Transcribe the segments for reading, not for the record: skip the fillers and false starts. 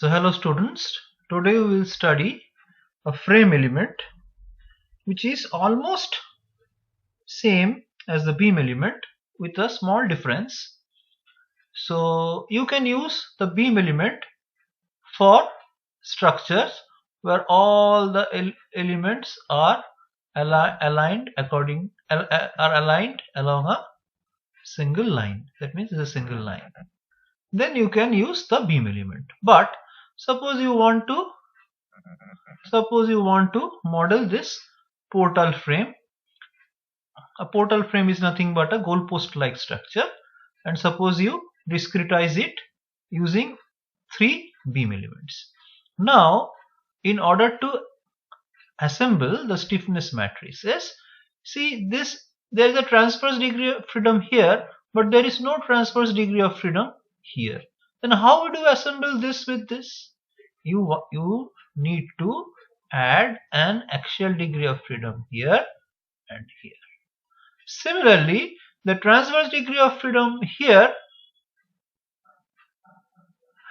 So hello students, today we will study a frame element which is almost same as the beam element with a small difference. So you can use the beam element for structures where all the elements are aligned along a single line. That means it's a single line. Then you can use the beam element. But suppose you want to model this portal frame. A portal frame is nothing but a goalpost like structure, and suppose you discretize it using 3 beam elements. Now in order to assemble the stiffness matrices, see this, there is a transverse degree of freedom here, but there is no transverse degree of freedom here. Then how would you assemble this with this? You need to add an axial degree of freedom here and here. Similarly, the transverse degree of freedom here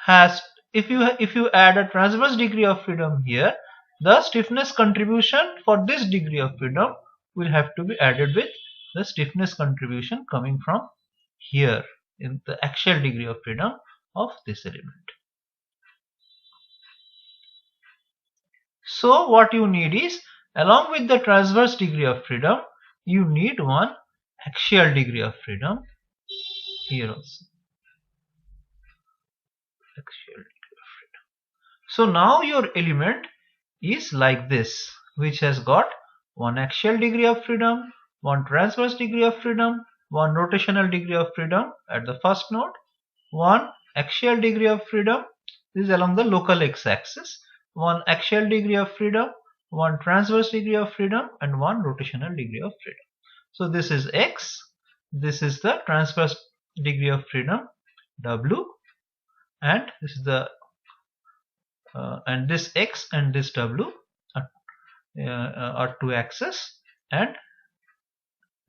has, if you add a transverse degree of freedom here, the stiffness contribution for this degree of freedom will have to be added with the stiffness contribution coming from here in the axial degree of freedom of this element. So what you need is, along with the transverse degree of freedom, you need one axial degree of freedom here also. Axial degree of freedom. So now your element is like this, which has got one axial degree of freedom, one transverse degree of freedom, one rotational degree of freedom at the first node, one axial degree of freedom, this is along the local x-axis, one axial degree of freedom, one transverse degree of freedom, and one rotational degree of freedom. So this is x, this is the transverse degree of freedom w, and this is the and this x and this w are two axes, and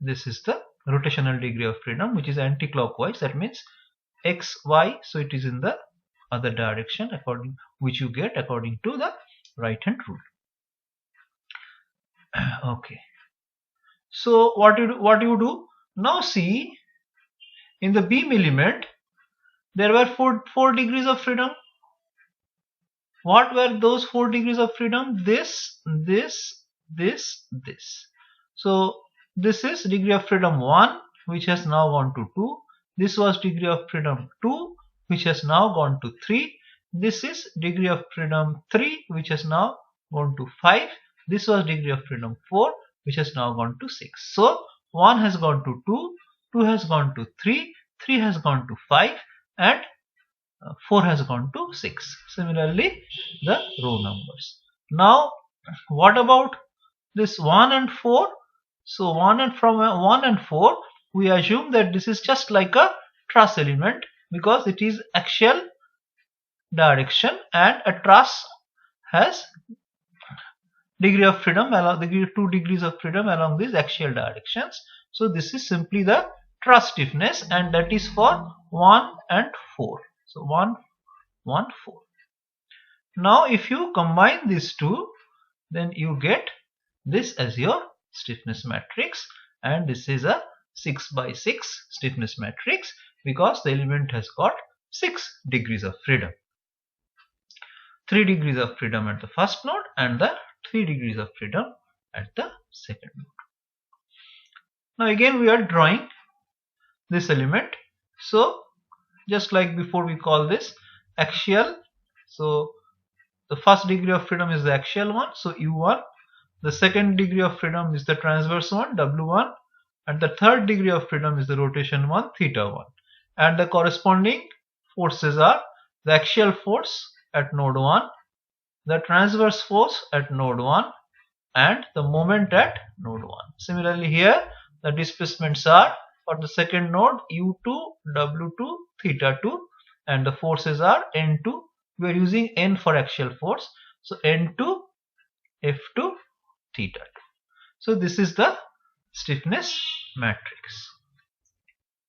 this is the rotational degree of freedom, which is anti-clockwise. That means x, y, so it is in the other direction, according which you get according to the right hand rule. Okay, so what you do now, see, in the beam element there were four degrees of freedom. What were those 4 degrees of freedom? This. So this is degree of freedom 1, which has now gone to 2. This was degree of freedom 2, which has now gone to 3. This is degree of freedom 3, which has now gone to 5. This was degree of freedom 4, which has now gone to 6. So 1 has gone to 2, 2 has gone to 3, 3 has gone to 5, and 4 has gone to 6. Similarly, the row numbers. Now, what about this 1 and 4? So from 1 and 4, we assume that this is just like a truss element, because it is axial direction, and a truss has degree of freedom along the 2 degrees of freedom along these axial directions. So this is simply the truss stiffness, and that is for 1 and 4. So 1, 1, 4. Now if you combine these two, then you get this as your stiffness matrix, and this is a 6 by 6 stiffness matrix, because the element has got 6 degrees of freedom. 3 degrees of freedom at the first node, and the 3 degrees of freedom at the second node. Now again we are drawing this element. So just like before, we call this axial. So the first degree of freedom is the axial one, so u1. The second degree of freedom is the transverse one, w1, and the third degree of freedom is the rotation one, theta1. And the corresponding forces are the axial force at node 1, the transverse force at node 1, and the moment at node 1. Similarly here, the displacements are, for the second node, u2, w2, theta2, and the forces are n2. We are using n for axial force, so n2, f2, theta2. So this is the stiffness matrix.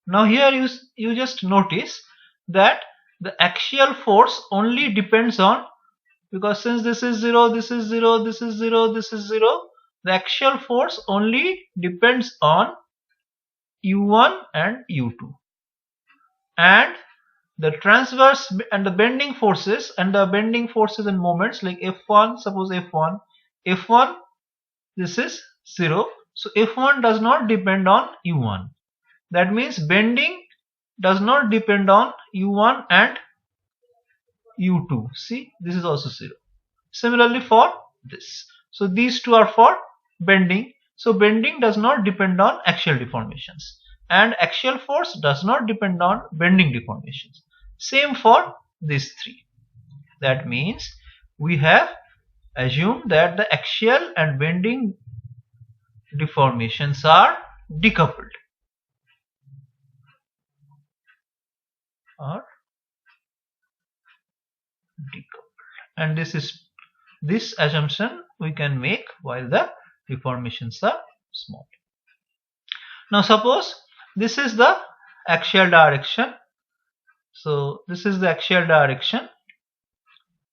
Now here you just notice that the axial force only depends on, because since this is 0, this is 0, this is 0, this is 0, the axial force only depends on u1 and u2, and the transverse and the bending forces and moments like F1, suppose F1 this is 0, so F1 does not depend on u1. That means bending does not depend on u1 and u2. See, this is also 0. Similarly for this. So these two are for bending. So bending does not depend on axial deformations, and axial force does not depend on bending deformations. Same for these three. That means we have assumed that the axial and bending deformations are decoupled. And this assumption we can make while the deformations are small. Now suppose this is the axial direction. So this is the axial direction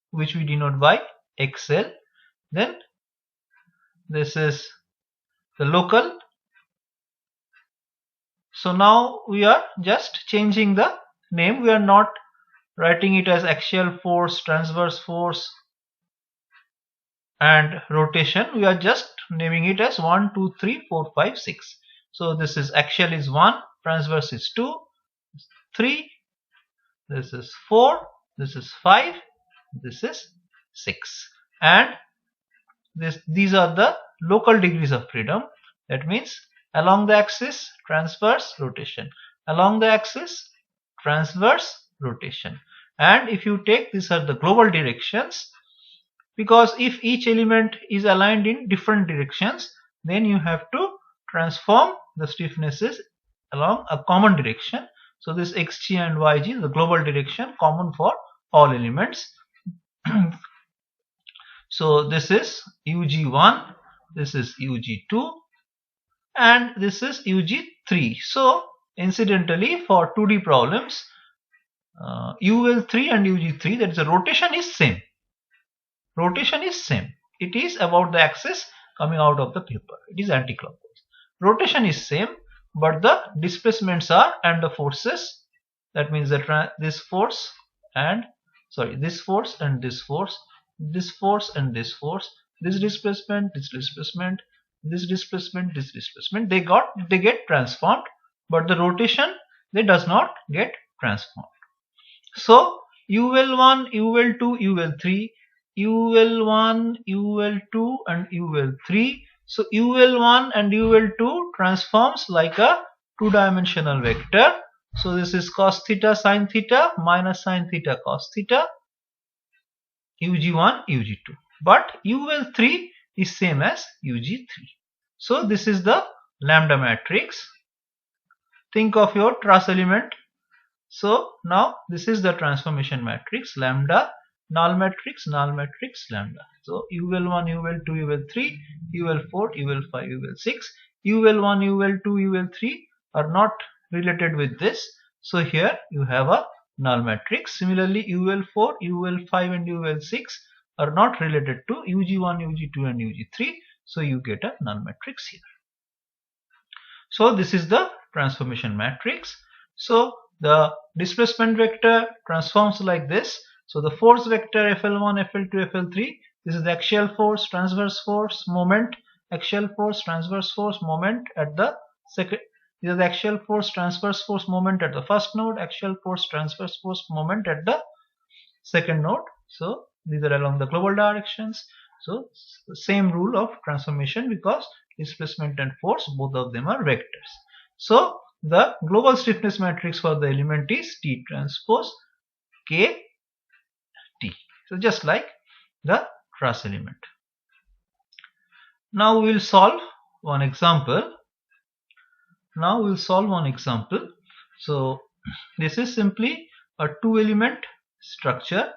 which we denote by XL. Then this is the local. So now we are just changing the name. We are not writing it as axial force, transverse force and rotation. We are just naming it as 1, 2, 3, 4, 5, 6. So this is axial is 1, transverse is 2, 3, this is 4, this is 5, this is 6, and these are the local degrees of freedom. That means along the axis transverse rotation, along the axis transverse rotation, and if you take, these are the global directions, because if each element is aligned in different directions, then you have to transform the stiffnesses along a common direction. So this xg and yg is the global direction common for all elements. So this is ug1, this is ug2, and this is ug3. So incidentally, for 2D problems, ul3 and ug3, that is the rotation is same. Rotation is same. It is about the axis coming out of the paper. It is anti-clockwise. Rotation is same, but the displacements are, and the forces, that means that this force and this force and this force, this force and this force, this displacement, this displacement, this displacement, this displacement, they get transformed, but the rotation, they does not get transformed. So ul1, ul2, ul3, ul1, ul2 and ul3. So ul1 and ul2 transforms like a two-dimensional vector. So this is cos theta sin theta minus sin theta cos theta, ug1, ug2. But ul3 is same as ug3. So this is the lambda matrix. Think of your truss element. So now this is the transformation matrix, lambda, null matrix, lambda. So ul1, ul2, ul3, ul4, ul5, ul6, ul1, ul2, ul3 are not related with this. So here you have a null matrix. Similarly, ul4, ul5 and ul6 are not related to ug1, ug2 and ug3. So you get a null matrix here. So this is the transformation matrix. So the displacement vector transforms like this. So the force vector FL1, FL2, FL3, this is the axial force, transverse force, moment, axial force, transverse force, moment at the second. These are the axial force, transverse force, moment at the first node, axial force, transverse force, moment at the second node. So these are along the global directions. So the same rule of transformation, because displacement and force, both of them are vectors. So the global stiffness matrix for the element is T transpose K T. So just like the truss element. Now we will solve one example. So this is simply a two-element structure.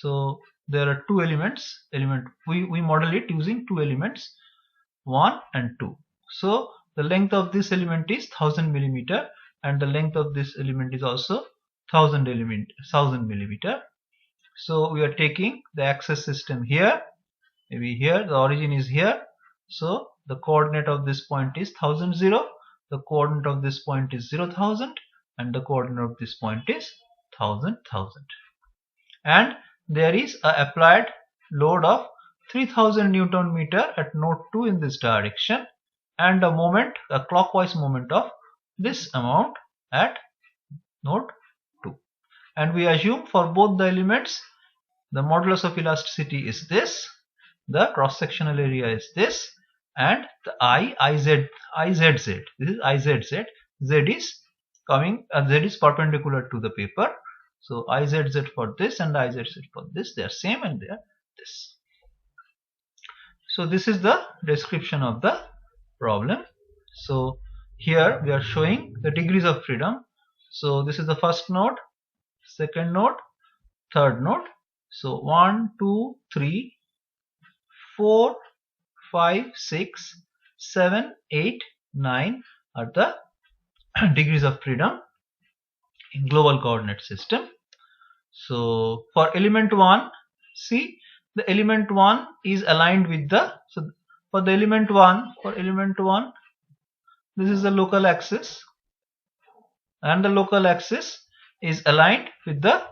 So there are two elements. We model it using two elements, 1 and 2. So the length of this element is 1000 millimeter, and the length of this element is also 1000 millimeter. So we are taking the axis system here, maybe here, the origin is here. So the coordinate of this point is 1000, 0. The coordinate of this point is 0,000, and the coordinate of this point is 1000, 1000. And there is a applied load of 3000 Newton meter at node 2 in this direction, and a clockwise moment of this amount at node 2. And we assume for both the elements the modulus of elasticity is this, the cross sectional area is this, and the IZZ, this is IZZ, Z is coming, Z is perpendicular to the paper. So IZZ for this and IZZ for this, they are same and they are this. So this is the description of the problem. So here we are showing the degrees of freedom. So this is the first node, second node, third node. So 1, 2, 3, 4, 5, 6, 7, 8, 9 are the degrees of freedom in global coordinate system. So for element 1, see, the element 1 is aligned with the, so for the element 1, this is the local axis, and the local axis is aligned with the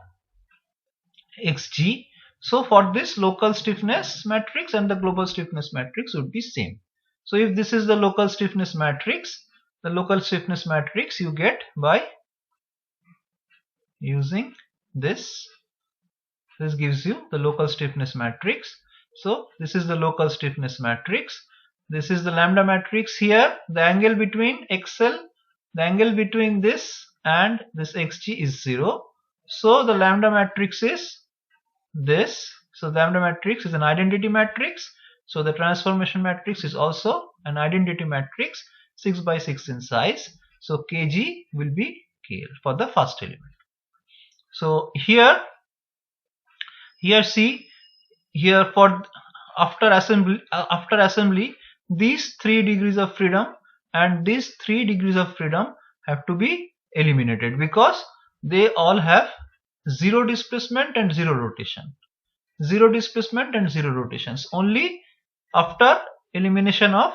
xg. So for this, local stiffness matrix and the global stiffness matrix would be same. So if this is the local stiffness matrix, the local stiffness matrix you get by using this. This gives you the local stiffness matrix. So this is the local stiffness matrix. This is the lambda matrix here. The angle between XL, the angle between this and this xg is 0. So the lambda matrix is this. So the lambda matrix is an identity matrix. So the transformation matrix is also an identity matrix, 6 by 6 in size. So kg will be KL for the first element. So here see, here for after assembly these 3 degrees of freedom and these 3 degrees of freedom have to be eliminated because they all have 0 displacement and 0 rotation. 0 displacement and 0 rotations. Only after elimination of,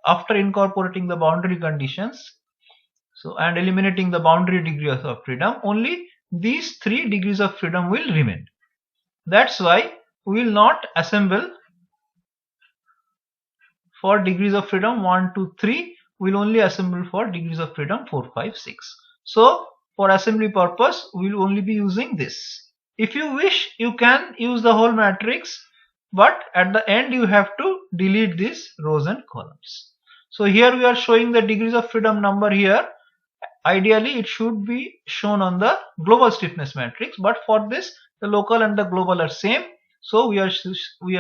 after incorporating the boundary conditions, so and eliminating the boundary degrees of freedom, only these 3 degrees of freedom will remain. That's why we will not assemble for degrees of freedom 1, 2, 3. We will only assemble for degrees of freedom 4, 5, 6. So for assembly purpose we will only be using this. If you wish, you can use the whole matrix, but at the end you have to delete these rows and columns. So here we are showing the degrees of freedom number here. Ideally it should be shown on the global stiffness matrix, but for this the local and the global are same. So we are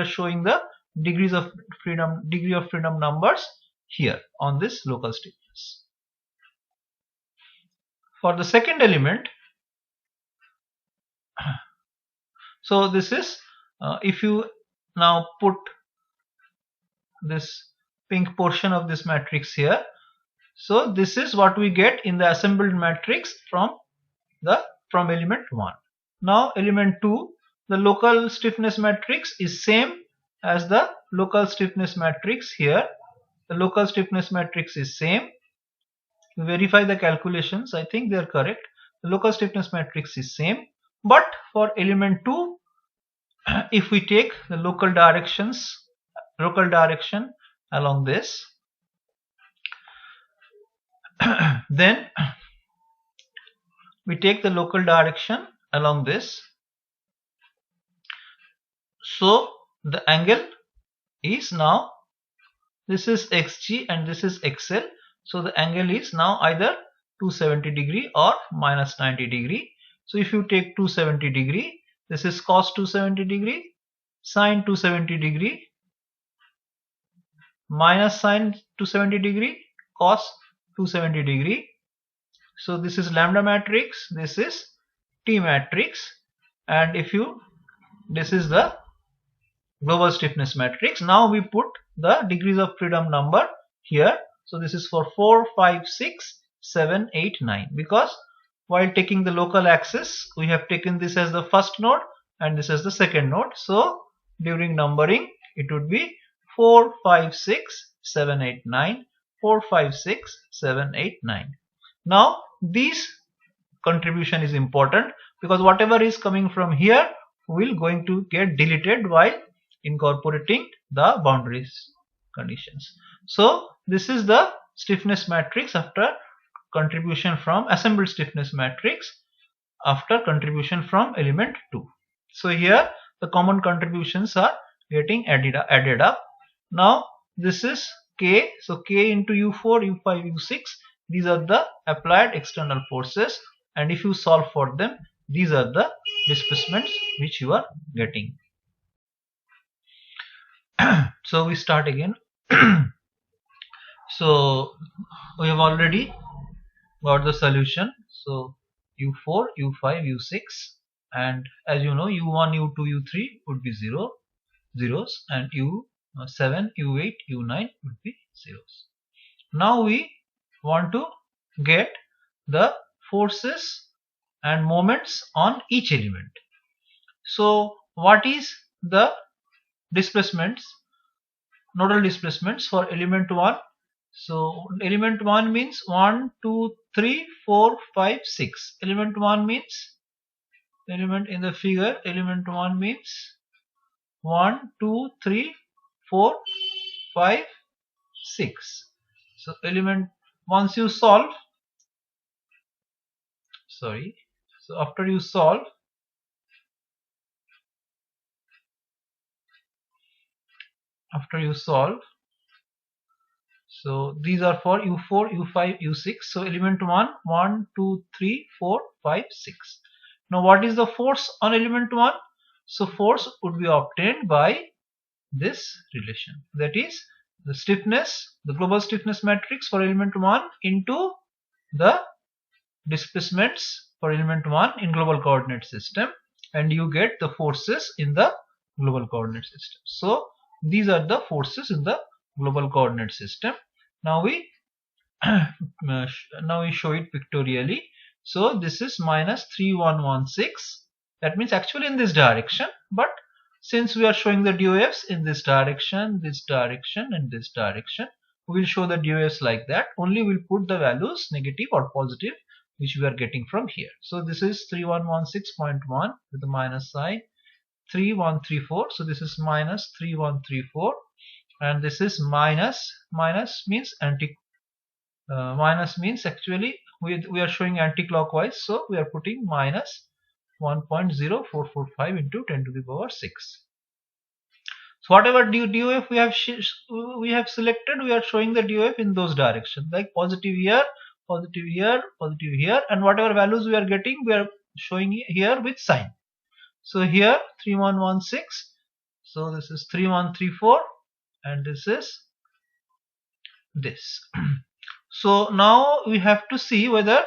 showing the degree of freedom numbers here on this local stiffness. For the second element, so this is if you now put this pink portion of this matrix here, so this is what we get in the assembled matrix from element 1. Now element 2, the local stiffness matrix is same as the local stiffness matrix here. The local stiffness matrix is same. You verify the calculations, I think they are correct. The local stiffness matrix is same, but for element 2, if we take the local direction along this, then we take the local direction along this. So the angle is now, this is xg and this is xl. So the angle is now either 270 degree or minus 90 degree. So if you take 270 degree, this is cos 270 degree, sin 270 degree, minus sin 270 degree, cos 270 degree. So this is lambda matrix, this is T matrix, and if you, this is the global stiffness matrix. Now we put the degrees of freedom number here. So this is for 4, 5, 6, 7, 8, 9, because while taking the local axis, we have taken this as the first node and this as the second node. So during numbering, it would be 4, 5, 6, 7, 8, 9, 4, 5, 6, 7, 8, 9. Now this contribution is important because whatever is coming from here will going to get deleted while incorporating the boundaries conditions. So this is the stiffness matrix after contribution from assembled stiffness matrix after contribution from element 2. So here the common contributions are getting added up. Now this is K. So K into U4, U5, U6. These are the applied external forces, and if you solve for them, these are the displacements which you are getting. So we start again. So we have already got the solution. So U4, U5, U6, and as you know, U1, U2, U3 would be zeros, and U7, U8, U9 would be zeros. Now we want to get the forces and moments on each element. So what is the displacements, nodal displacements for element 1? So element 1 means 1, 2, 3, 4, 5, 6. Element 1 means, element in the figure, element 1 means 1, 2, 3, 4, 5, 6. So element, once you solve, so after you solve, so these are for U4, U5, U6. So element 1, 1, 2, 3, 4, 5, 6. Now what is the force on element 1? So force would be obtained by this relation, that is the stiffness, the global stiffness matrix for element 1 into the displacements for element 1 in global coordinate system, and you get the forces in the global coordinate system. So these are the forces in the global coordinate system. Now we show it pictorially. So this is minus 3116. That means actually in this direction, but since we are showing the DOFs in this direction, and this direction, we will show the DOFs like that. Only we'll put the values negative or positive which we are getting from here. So this is 3116.1 with the minus sign, 3134. So this is minus 3134, and this is minus means minus means actually we are showing anti-clockwise, so we are putting minus 1.0445 into 10 to the power 6. So whatever DOF we have selected, we are showing the DOF in those directions, like positive here, positive here, positive here, and whatever values we are getting, we are showing here with sign. So here 3116, so this is 3134, and this is this. So now we have to see whether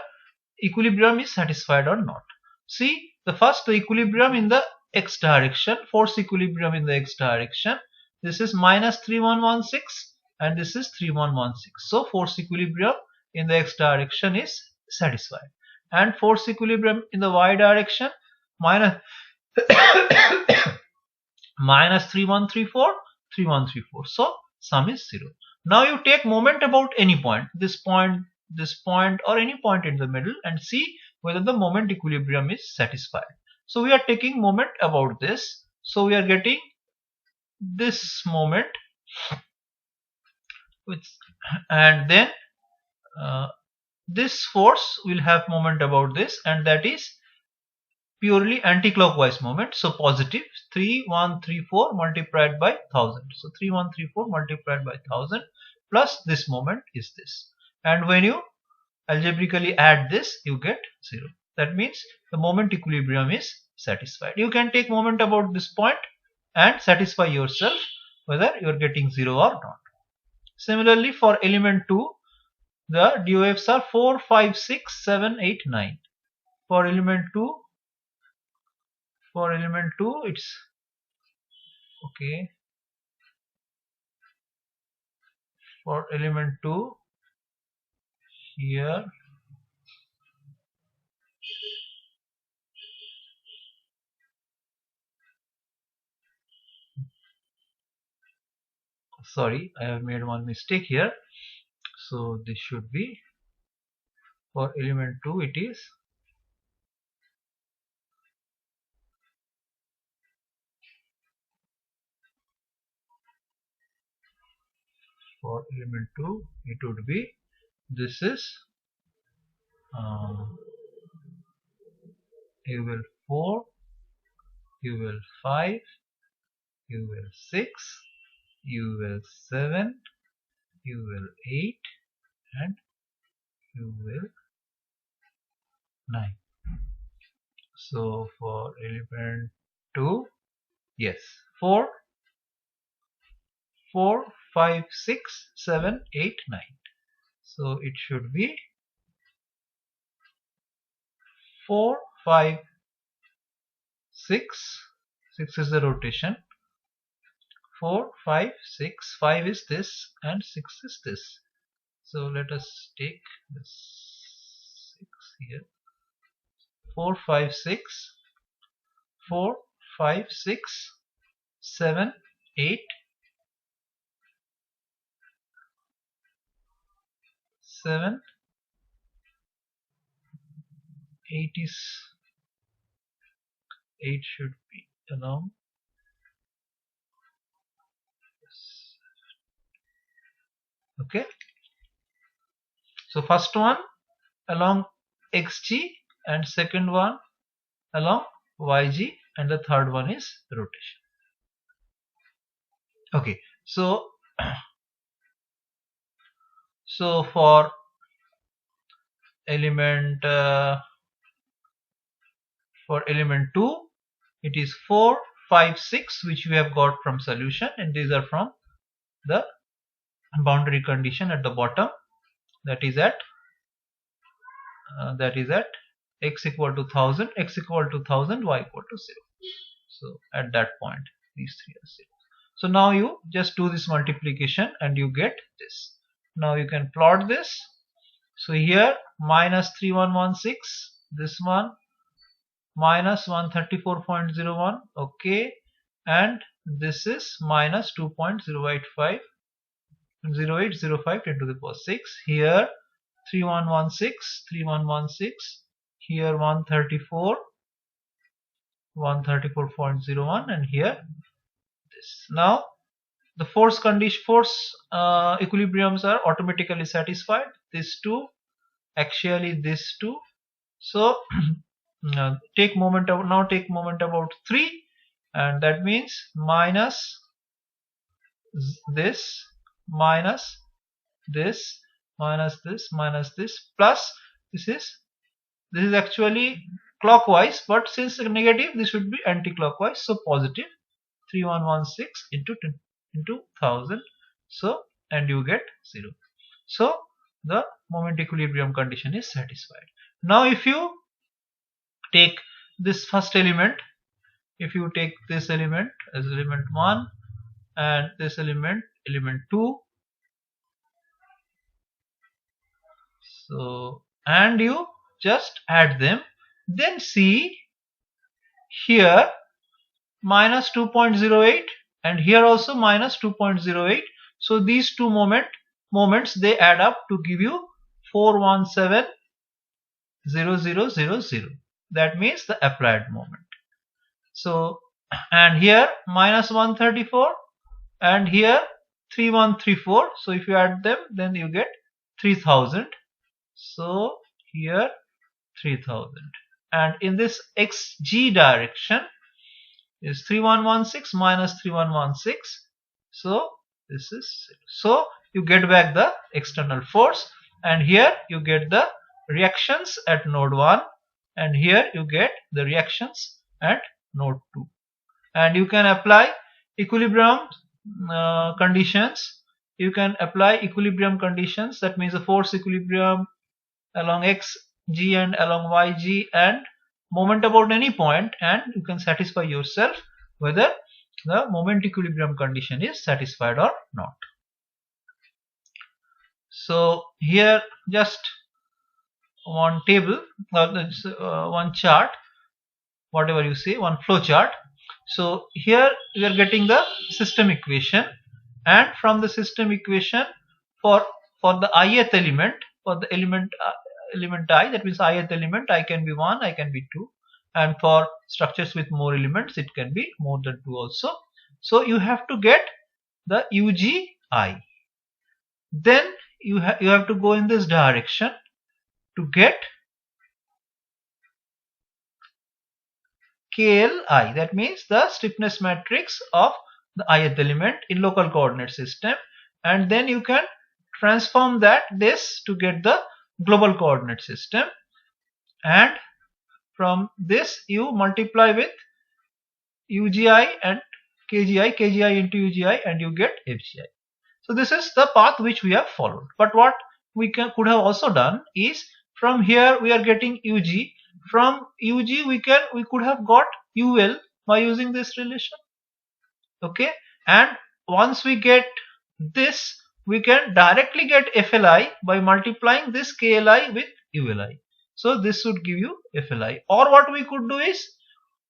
equilibrium is satisfied or not. See, the equilibrium in the x direction, force equilibrium in the x direction. This is minus 3116 and this is 3116. So force equilibrium in the x direction is satisfied, and force equilibrium in the y direction minus minus 3134, 3134. So sum is 0. Now you take moment about any point, this point, or any point in the middle, and see whether the moment equilibrium is satisfied. So we are taking moment about this. So we are getting this moment, and then this force will have moment about this, and that is purely anti-clockwise moment. So positive 3134 multiplied by 1000. So 3134 multiplied by 1000 plus this moment is this, and when you algebraically add this, you get 0. That means the moment equilibrium is satisfied. You can take moment about this point and satisfy yourself whether you are getting 0 or not. Similarly for element 2, the DOFs are 4, 5, 6, 7, 8, 9. For element 2, it's okay. For element 2 here, sorry, I have made one mistake here. So this should be, for element 2 it is for element 2 it would be, this is you will 4, you will 5, you will 6, you will 7, you will 8, and you will 9. So for element 2, yes, 4, 4, 5, 6, 7, 8, 9. So it should be 4, 5, 6. 6 is the rotation. 4, 5, 6. 5 is this and 6 is this. So let us take this 6 here. 4, 5, 6. 4, 5, 6, 7, 8, 7, 8 is 8 should be along. Okay. So first one along xg and second one along yg and the third one is rotation. Okay. So for element 2 it is 4, 5, 6 which we have got from solution, and these are from the boundary condition at the bottom, that is at x equal to 1000, x equal to 1000, y equal to 0. So at that point these three are 0. So now you just do this multiplication and you get this. Now you can plot this. So here minus 3116, this one minus 134.01, okay, and this is minus 2.085 0805 10 to the power 6. Here 3116, here 134.01, and here this. Now the force equilibriums are automatically satisfied. This two, actually this two. So take moment about 3, and that means minus this, minus this, minus this, minus this, plus this is actually clockwise, but since negative this should be anti-clockwise, so positive 3116 into 1000. So and you get 0. So the moment equilibrium condition is satisfied. Now if you take this first element, if you take this element as element 1 and this element 2, so and you just add them, then see here minus 2.08 and here also minus 2.08. So these two moments they add up to give you 417.0000. That means the applied moment. So and here minus 134 and here 3134. So if you add them, then you get 3000. So here 3000, and in this xg direction is 3116 minus 3116. So this is, so you get back the external force, and here you get the reactions at node 1, and here you get the reactions at node 2, and you can apply equilibrium conditions. You can apply equilibrium conditions, that means the force equilibrium along x, g and along y, g, and moment about any point, and you can satisfy yourself whether the moment equilibrium condition is satisfied or not. So here just one table, one chart, whatever you say, one flow chart. So here we are getting the system equation, and from the system equation for the ith element, for the element I, that means ith element, I can be 1, I can be 2, and for structures with more elements it can be more than 2 also. So you have to get the UGI. Then you have to go in this direction to get KLI, that means the stiffness matrix of the ith element in local coordinate system, and then you can transform this to get the global coordinate system, and from this you multiply with UGI and KGI into UGI, and you get FGI. So this is the path which we have followed. But what we could have also done is, from here we are getting UG. From UG we could have got UL by using this relation. Okay, and once we get this, we can directly get FLI by multiplying this KLI with ULI. So this would give you FLI. Or what we could do is,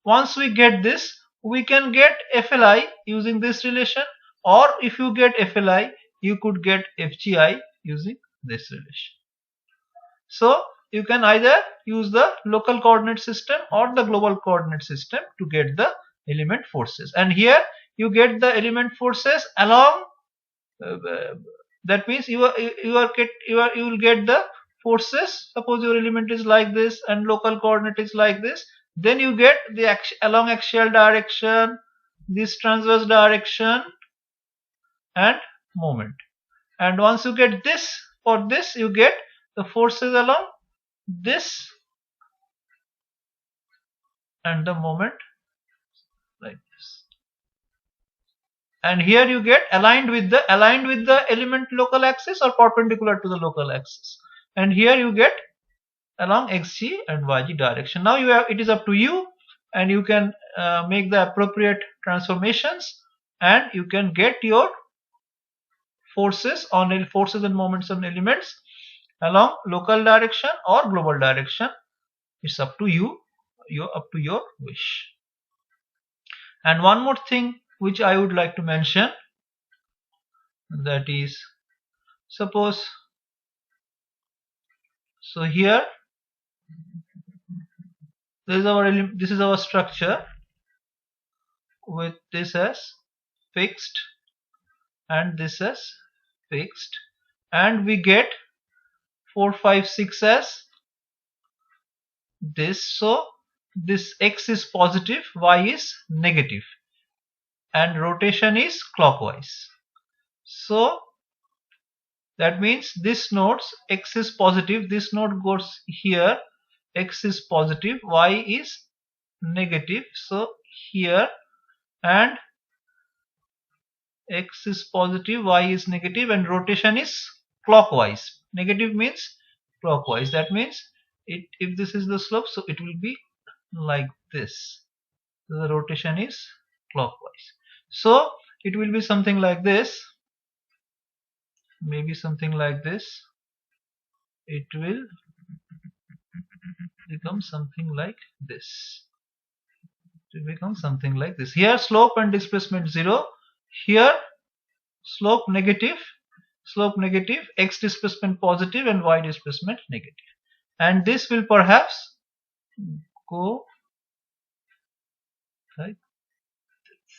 once we get this, we can get FLI using this relation, or if you get FLI, you could get FGI using this relation. So you can either use the local coordinate system or the global coordinate system to get the element forces, and here you get the element forces along. That means you will get the forces. Suppose your element is like this and local coordinate is like this. Then you get the along axial direction, this transverse direction, and moment. And once you get this, for this you get the forces along this and the moment like this. And here you get aligned with the element local axis or perpendicular to the local axis. And here you get along xg and yg direction. Now it is up to you, and you can make the appropriate transformations, and you can get your forces and moments on elements along local direction or global direction. It's up to you, up to your wish. And one more thing which I would like to mention, that is, suppose, so here this is our structure with this as fixed and this as fixed, and we get 4, 5, 6 as this. So this x is positive, y is negative, and rotation is clockwise. So that means this node's x is positive, this node goes here, x is positive, y is negative, so here, and x is positive, y is negative, and rotation is clockwise. Negative means clockwise. That means if this is the slope, so it will be like this. So the rotation is clockwise. So it will be something like this, maybe something like this. It will become something like this. It will become something like this. Here slope and displacement 0. Here slope negative, x displacement positive, and y displacement negative. And this will perhaps go like this.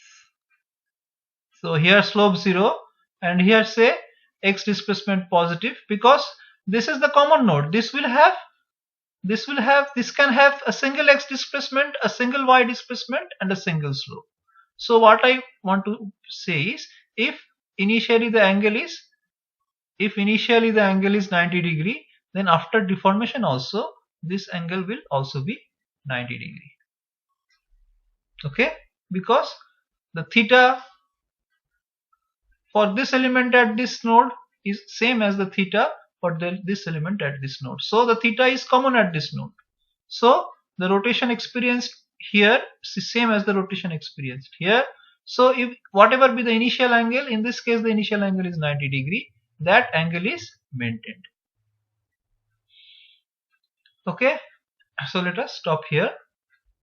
So here slope 0, and here say x displacement positive, because this is the common node. This can have a single x displacement, a single y displacement, and a single slope. So what I want to say is, if initially the angle is 90 degree, then after deformation also this angle will also be 90 degree. Okay, because the theta for this element at this node is same as the theta for this element at this node. So the theta is common at this node. So the rotation experienced here is same as the rotation experienced here. So if whatever be the initial angle, in this case the initial angle is 90 degree, that angle is maintained. Okay, so let us stop here.